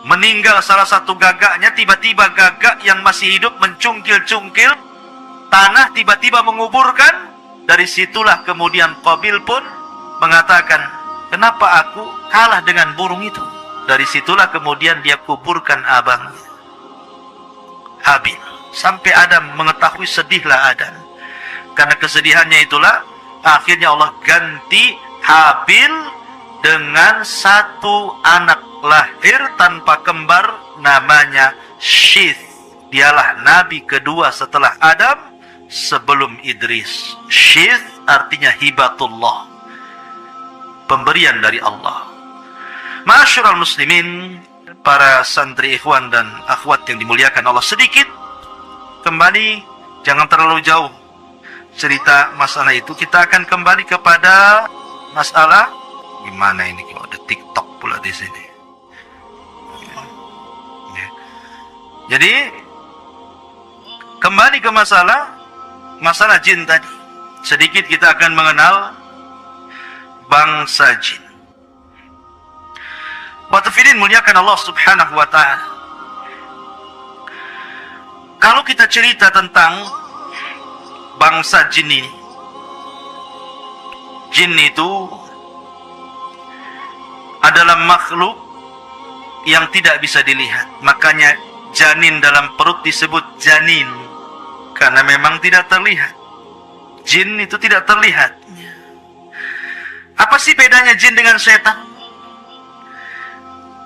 meninggal salah satu gagaknya. Tiba-tiba gagak yang masih hidup mencungkil-cungkil tanah, tiba-tiba menguburkan. Dari situlah kemudian Qabil pun mengatakan, kenapa aku kalah dengan burung itu? Dari situlah kemudian dia kuburkan abangnya Habil. Sampai Adam mengetahui, sedihlah Adam. Karena kesedihannya itulah akhirnya Allah ganti Habil dengan satu anak lahir tanpa kembar, namanya Syith. Dialah nabi kedua setelah Adam, sebelum Idris. Syith artinya hibatullah, pemberian dari Allah. Ma'asyiral muslimin, para santri ikhwan dan akhwat yang dimuliakan Allah, sedikit kembali, jangan terlalu jauh cerita masalah itu. Kita akan kembali kepada masalah gimana ini, kalau ada TikTok pula di sini. Jadi kembali ke masalah jin tadi. Sedikit kita akan mengenal bangsa jin. Watafidin muliakan Allah subhanahu wa ta'ala. Kalau kita cerita tentang bangsa jin ini, jin itu adalah makhluk yang tidak bisa dilihat. Makanya janin dalam perut disebut janin, karena memang tidak terlihat. Jin itu tidak terlihat. Apa sih bedanya jin dengan setan?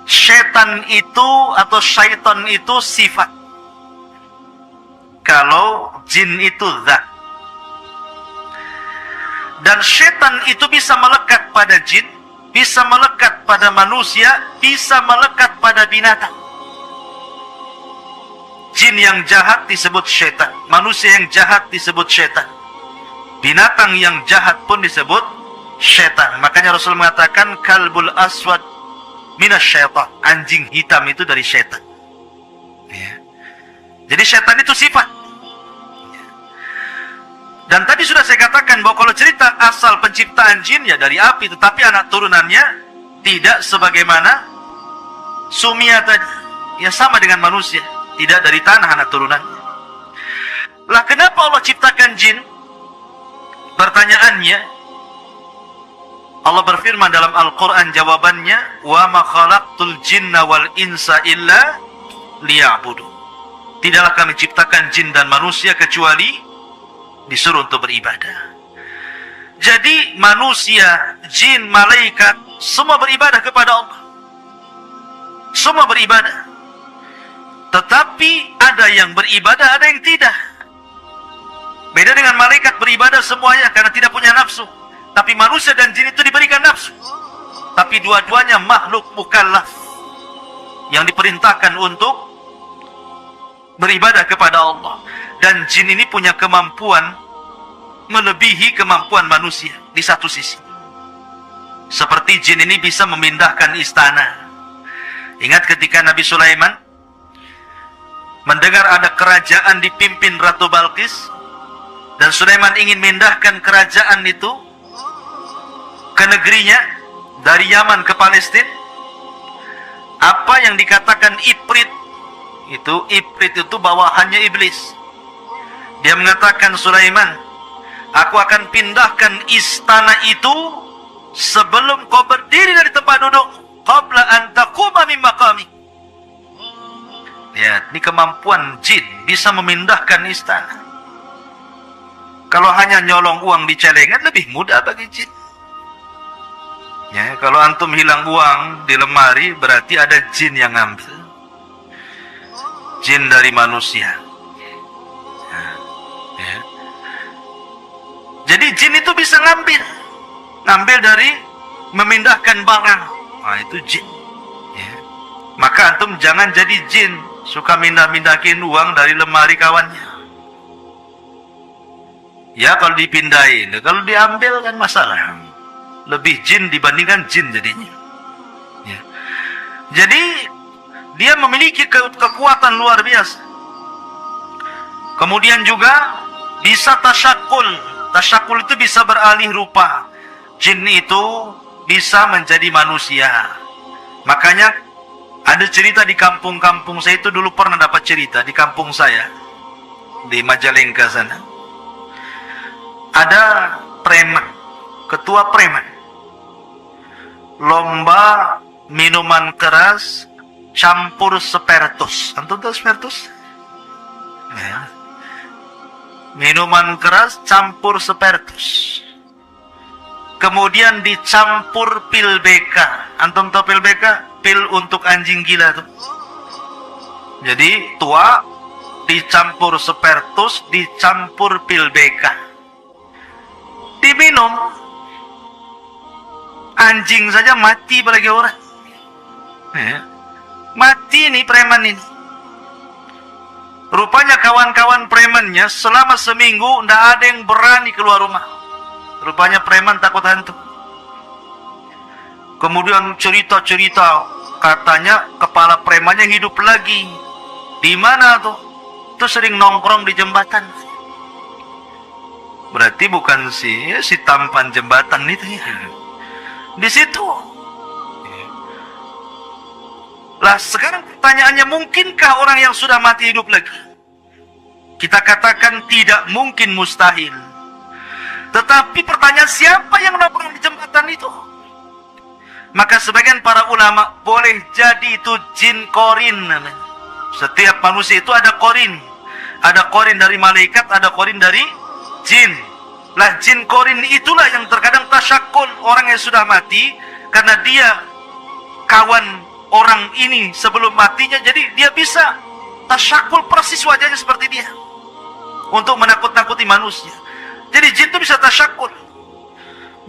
Setan itu atau syaitan itu sifat, kalau jin itu zat. Dan setan itu bisa melekat pada jin, bisa melekat pada manusia, bisa melekat pada binatang. Jin yang jahat disebut setan, manusia yang jahat disebut setan, binatang yang jahat pun disebut setan. Makanya Rasul mengatakan, kalbul aswad minasyaitan, anjing hitam itu dari setan. Ya. Jadi setan itu sifat. Dan tadi sudah saya katakan bahwa kalau cerita asal penciptaan jin ya dari api, tetapi anak turunannya tidak sebagaimana Sumia tadi, ya sama dengan manusia, tidak dari tanah anak turunannya. Lah kenapa Allah ciptakan jin? Pertanyaannya, Allah berfirman dalam Al-Quran jawabannya, wa ma khalaqtul jinna wal insa illa liya'budu. Tidaklah kami ciptakan jin dan manusia kecuali disuruh untuk beribadah. Jadi manusia, jin, malaikat semua beribadah kepada Allah. Semua beribadah. Tetapi ada yang beribadah, ada yang tidak. Beda dengan malaikat beribadah semuanya karena tidak punya nafsu. Tapi manusia dan jin itu diberikan nafsu. Tapi dua-duanya makhluk mukallaf yang diperintahkan untuk beribadah kepada Allah. Dan jin ini punya kemampuan melebihi kemampuan manusia di satu sisi. Seperti jin ini bisa memindahkan istana. Ingat ketika Nabi Sulaiman mendengar ada kerajaan dipimpin Ratu Balqis, dan Sulaiman ingin memindahkan kerajaan itu ke negerinya dari Yaman ke Palestina. Apa yang dikatakan Ifrit itu bawahannya iblis. Dia mengatakan, Sulaiman, aku akan pindahkan istana itu sebelum kau berdiri dari tempat duduk, qabla an taquma min maqami. Ya, ini kemampuan jin bisa memindahkan istana. Kalau hanya nyolong uang di celengan lebih mudah bagi jin. Ya, kalau antum hilang uang di lemari berarti ada jin yang ngambil. Jin dari manusia. Ya. Jadi jin itu bisa ngambil dari memindahkan barang. Nah, itu jin. Ya. Maka antum jangan jadi jin suka mindah-mindahin uang dari lemari kawannya. Ya kalau dipindahin, kalau diambil kan masalah. Lebih jin dibandingkan jin jadinya. Ya. Jadi dia memiliki kekuatan luar biasa. Kemudian juga bisa tasyakul. Tasyakul itu bisa beralih rupa. Jin itu bisa menjadi manusia. Makanya ada cerita di kampung-kampung saya itu dulu pernah dapat cerita di kampung saya di Majalengka sana. Ada preman, ketua preman, lomba minuman keras campur spertus. Antum tahu spertus? Ya. Minuman keras campur spertus. Kemudian dicampur pil BK. Antum tahu pil BK? Pil untuk anjing gila tuh. Jadi tua dicampur spertus, dicampur pil BK. Diminum, anjing saja mati apalagi orang. Ya. Mati nih preman ini. Rupanya kawan-kawan premannya selama seminggu tidak ada yang berani keluar rumah. Rupanya preman takut hantu. Kemudian cerita-cerita, katanya kepala premannya hidup lagi. Di mana tuh? Itu sering nongkrong di jembatan. Berarti bukan si tampan jembatan itu ya. Di situ. Lah sekarang pertanyaannya, mungkinkah orang yang sudah mati hidup lagi? Kita katakan tidak mungkin, mustahil. Tetapi pertanyaan, siapa yang nongkrong di jembatan itu? Maka sebagian para ulama, boleh jadi itu jin korin namanya. Setiap manusia itu ada korin. Ada korin dari malaikat, ada korin dari jin. Lah jin korin itulah yang terkadang tasyakul orang yang sudah mati, karena dia kawan orang ini sebelum matinya, jadi dia bisa tasyakul persis wajahnya seperti dia untuk menakut-nakuti manusia. Jadi jin itu bisa tasyakul,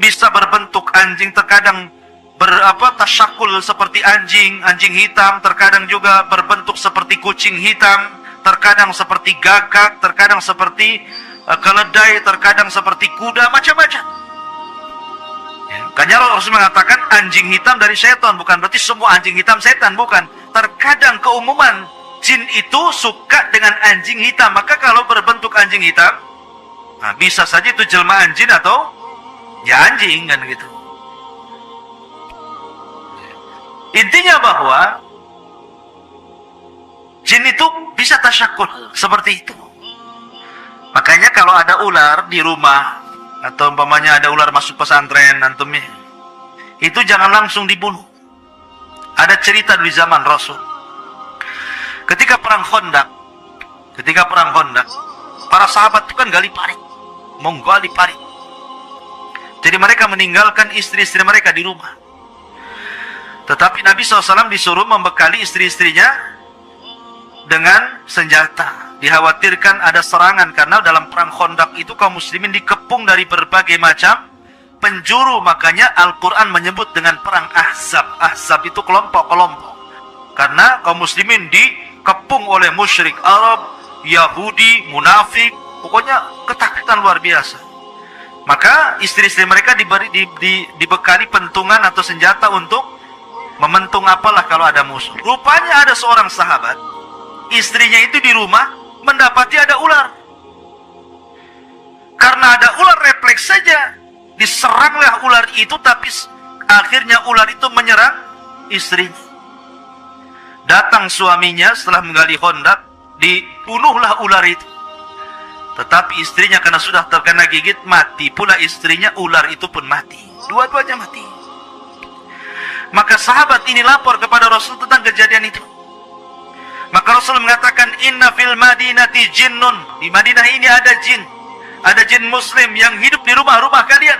bisa berbentuk anjing, terkadang tasyakul seperti anjing hitam, terkadang juga berbentuk seperti kucing hitam, terkadang seperti gagak, terkadang seperti keledai, terkadang seperti kuda, macam-macam. Ya, karena Rasul mengatakan anjing hitam dari setan, bukan berarti semua anjing hitam setan, bukan. Terkadang keumuman jin itu suka dengan anjing hitam, maka kalau berbentuk anjing hitam, nah, bisa saja itu jelmaan jin atau ya anjing kan gitu. Intinya bahwa jin itu bisa tasyakul seperti itu. Makanya kalau ada ular di rumah, atau umpamanya ada ular masuk pesantren antumnya, itu jangan langsung dibunuh. Ada cerita di zaman Rasul. Ketika perang Khandaq, para sahabat itu kan gali parit, menggali parit. Jadi mereka meninggalkan istri-istri mereka di rumah. Tetapi Nabi SAW disuruh membekali istri-istrinya dengan senjata. Dikhawatirkan ada serangan, karena dalam perang Khandaq itu kaum muslimin dikepung dari berbagai macam penjuru. Makanya Al-Quran menyebut dengan perang Ahzab. Ahzab itu kelompok-kelompok, karena kaum muslimin dikepung oleh musyrik Arab, Yahudi, munafik. Pokoknya ketakutan luar biasa. Maka istri-istri mereka dibekali pentungan atau senjata untuk mementung apalah kalau ada musuh. Rupanya ada seorang sahabat, istrinya itu di rumah mendapati ada ular. Karena ada ular, refleks saja diseranglah ular itu, tapi akhirnya ular itu menyerang istrinya. Datang suaminya setelah menggali Khandaq, dibunuhlah ular itu. Tetapi istrinya karena sudah terkena gigit, mati pula istrinya, ular itu pun mati. Dua-duanya mati. Maka sahabat ini lapor kepada Rasul tentang kejadian itu. Maka Rasul mengatakan, inna fil madinati jinnun. Di Madinah ini ada jin. Ada jin muslim yang hidup di rumah-rumah kalian.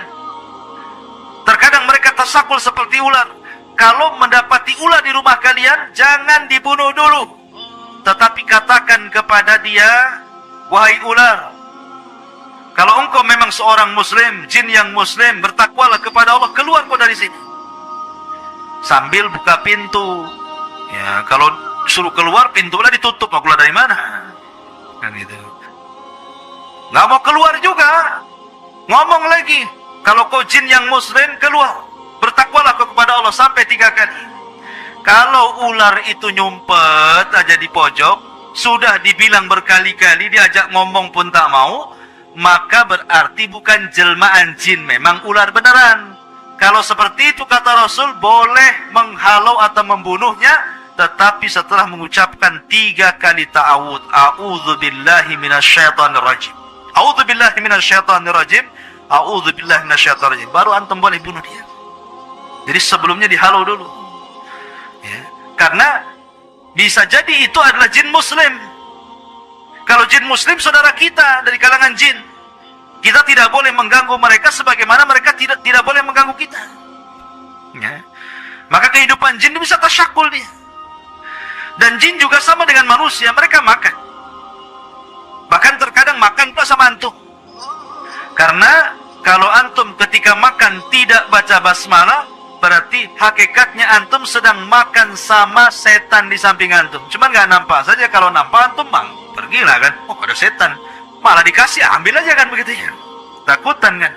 Terkadang mereka tasyakul seperti ular. Kalau mendapati ular di rumah kalian, jangan dibunuh dulu. Tetapi katakan kepada dia, wahai ular, kalau engkau memang seorang muslim, jin yang muslim, bertakwalah kepada Allah, keluar kau dari sini. Sambil buka pintu. Ya, kalau suruh keluar, pintunya ditutup, mau keluar dari mana? Kan gitu. Nggak mau keluar juga. Ngomong lagi, kalau kau jin yang muslim, keluar. Bertakwalah kau kepada Allah, sampai 3 kali. Kalau ular itu nyumpet aja di pojok, sudah dibilang berkali-kali, diajak ngomong pun tak mau, maka berarti bukan jelmaan jin, memang ular beneran. Kalau seperti itu kata Rasul, boleh menghalau atau membunuhnya, tetapi setelah mengucapkan 3 kali ta'awud. A'udzubillahi minasyaitonir rajim. A'udzubillahi minasyaitonir rajim. A'udzubillahi minasyaitonir rajim. Baru antum boleh bunuh dia. Jadi sebelumnya dihalau dulu. Ya. Karena bisa jadi itu adalah jin muslim. Kalau jin muslim saudara kita dari kalangan jin, kita tidak boleh mengganggu mereka sebagaimana mereka tidak boleh mengganggu kita. Ya. Maka kehidupan jin bisa tasyakul dia. Dan jin juga sama dengan manusia, mereka makan. Bahkan terkadang makan pula sama antum. Karena kalau antum ketika makan tidak baca basmalah, berarti hakikatnya antum sedang makan sama setan di samping antum. Cuman nggak nampak saja, kalau nampak antum pergilah kan. Oh, ada setan. Malah dikasih, ambil aja kan begitu ya. Takutan kan.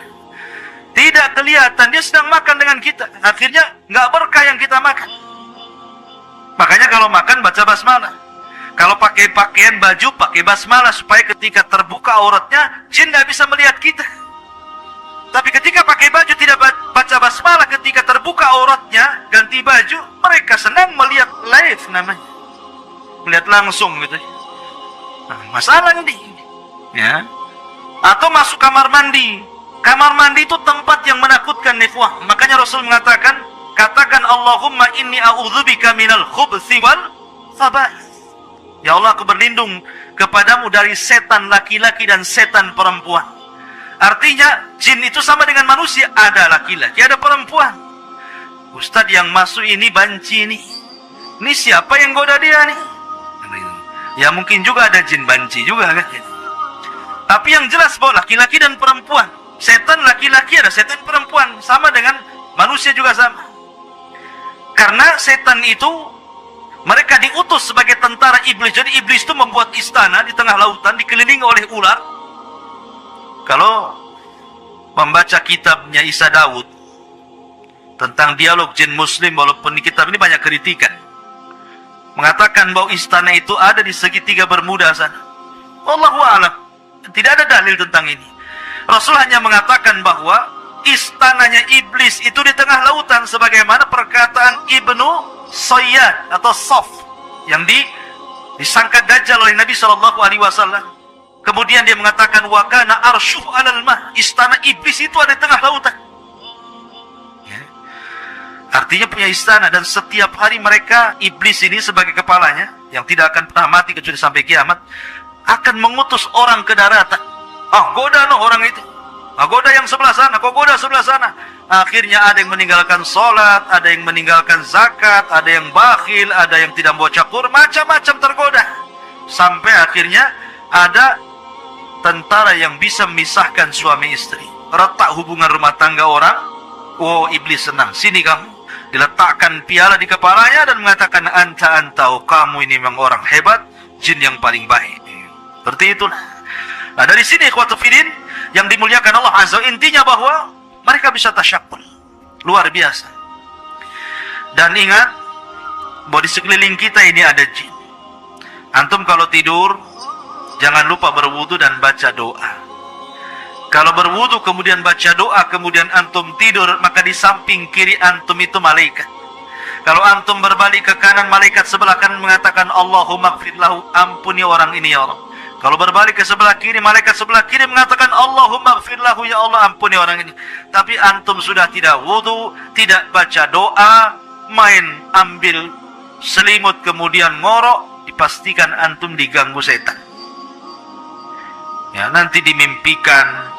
Tidak kelihatan, dia sedang makan dengan kita. Akhirnya nggak berkah yang kita makan. Makanya kalau makan baca basmalah. Kalau pakai pakaian baju, pakai basmalah supaya ketika terbuka auratnya, jin nggak bisa melihat kita. Tapi ketika pakai baju tidak baca basmalah, ketika terbuka auratnya, ganti baju, mereka senang melihat live namanya. Melihat langsung gitu. Nah, masalah ini. Ya. Atau masuk kamar mandi. Kamar mandi itu tempat yang menakutkan nifwah. Makanya Rasul mengatakan, katakan Allahumma inni a'udzubika minal khubthi wal khaba'ith. Ya Allah, aku berlindung kepadamu dari setan laki-laki dan setan perempuan. Artinya jin itu sama dengan manusia, ada laki-laki, ada perempuan. Ustadz yang masuk ini banci nih. Ini siapa yang goda dia nih? Ya mungkin juga ada jin banci juga kan. Tapi yang jelas bahwa laki-laki dan perempuan. Setan laki-laki, ada setan perempuan, sama dengan manusia juga sama. Karena setan itu mereka diutus sebagai tentara iblis. Jadi iblis itu membuat istana di tengah lautan dikelilingi oleh ular. Kalau membaca kitabnya Isa Daud tentang dialog jin muslim, walaupun di kitab ini banyak kritikan, mengatakan bahwa istana itu ada di segitiga Bermuda sana. Wallahu a'lam. Tidak ada dalil tentang ini. Rasul hanya mengatakan bahwa istananya iblis itu di tengah lautan, sebagaimana perkataan Ibnu Sayyad atau Sof yang disangka Dajjal oleh Nabi SAW. Kemudian dia mengatakan, wa kana arsyuh 'alal ma', istana iblis itu ada di tengah lautan. Ya. Artinya punya istana, dan setiap hari mereka, iblis ini sebagai kepalanya, yang tidak akan pernah mati kecuali sampai kiamat, akan mengutus orang ke daratan. Goda orang itu. Goda yang sebelah sana, kau goda sebelah sana. Akhirnya ada yang meninggalkan sholat, ada yang meninggalkan zakat, ada yang bakhil, ada yang tidak membaca Quran, macam-macam tergoda. Sampai akhirnya ada tentara yang bisa memisahkan suami istri, retak hubungan rumah tangga orang. Iblis senang, sini kamu. Diletakkan piala di kepalanya dan mengatakan, anta, kamu ini memang orang hebat, jin yang paling baik. Seperti itulah. Nah, dari sini ikhwatu fillah yang dimuliakan Allah Azza, intinya bahwa mereka bisa tasyakkur luar biasa. Dan ingat bahwa di sekeliling kita ini ada jin. Antum kalau tidur jangan lupa berwudu dan baca doa. Kalau berwudu kemudian baca doa, kemudian antum tidur, maka di samping kiri antum itu malaikat. Kalau antum berbalik ke kanan, malaikat sebelah kanan mengatakan, Allahumma gfir lahu, ampuni orang ini ya Allah. Kalau berbalik ke sebelah kiri, malaikat sebelah kiri mengatakan, Allahumma gfir lahu, ya Allah, ampuni orang ini. Tapi antum sudah tidak wudu, tidak baca doa, main ambil selimut kemudian ngorok, dipastikan antum diganggu setan. Ya, nanti dimimpikan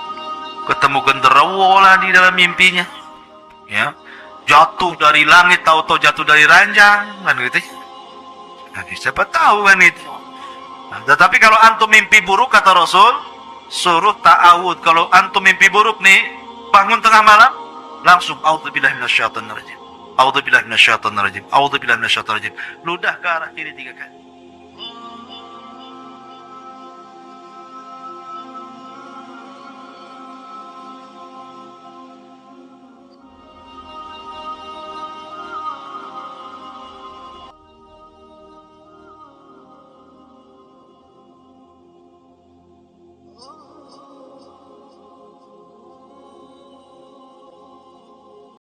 ketemu genderuwo lah di dalam mimpinya. Ya, jatuh dari langit, tahu-tahu jatuh dari ranjang, kan gitu. Nah, siapa tahu kan itu. Nah, tetapi kalau antum mimpi buruk, kata Rasul, suruh ta'awud. Kalau antum mimpi buruk nih, bangun tengah malam, langsung a'udzubillahi minasyaitonir rajim. A'udzubillahi minasyaitonir rajim. A'udzubillahi minasyaitonir rajim. Ludah ke arah kiri 3 kali.